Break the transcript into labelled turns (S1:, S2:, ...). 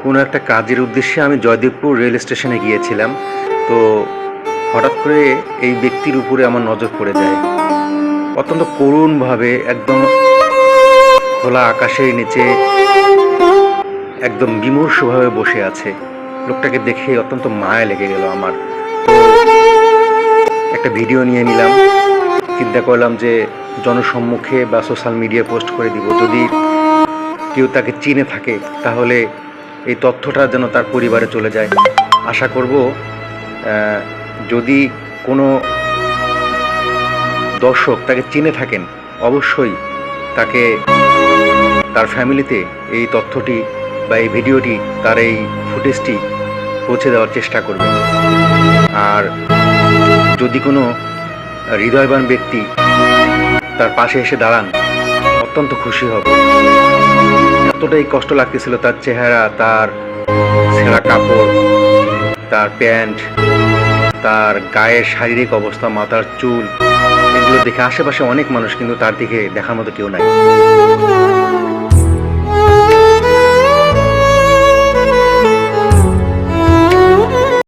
S1: কোনো একটা কাজের উদ্দেশ্যে আমি জয়দেবপুর রেল স্টেশনে গিয়েছিলাম। তো হঠাৎ করে এই ব্যক্তির উপরে আমার নজর পড়ে যায়। অত্যন্ত করুণভাবে একদম খোলা আকাশের নিচে একদম বিমর্ষভাবে বসে আছে। লোকটাকে দেখে অত্যন্ত মায়া লেগে গেল আমার। তো একটা ভিডিও নিয়ে নিলাম। চিন্তা করলাম যে জনসম্মুখে বা সোশ্যাল মিডিয়ায় পোস্ট করে দিব। যদি কেউ তাকে চিনে থাকে তাহলে এই তথ্যটা যেন তার পরিবারে চলে যায়। আশা করব যদি কোনো দর্শক তাকে চিনে থাকেন অবশ্যই তাকে তার ফ্যামিলিতে এই তথ্যটি বা এই ভিডিওটি, তার এই ফুটেজটি পৌঁছে দেওয়ার চেষ্টা করবে। আর যদি কোনো হৃদয়বান ব্যক্তি তার পাশে এসে দাঁড়ান, অত্যন্ত খুশি হব। এতটাই কষ্ট লাগতেছিল তার চেহারা, তার ছেঁড়া কাপড়, তার প্যান্ট, তার গায়ের শারীরিক অবস্থা, মাথার চুল, এগুলো দেখে আশেপাশে অনেক মানুষ, কিন্তু তার দিকে দেখার মতো কেউ নাই।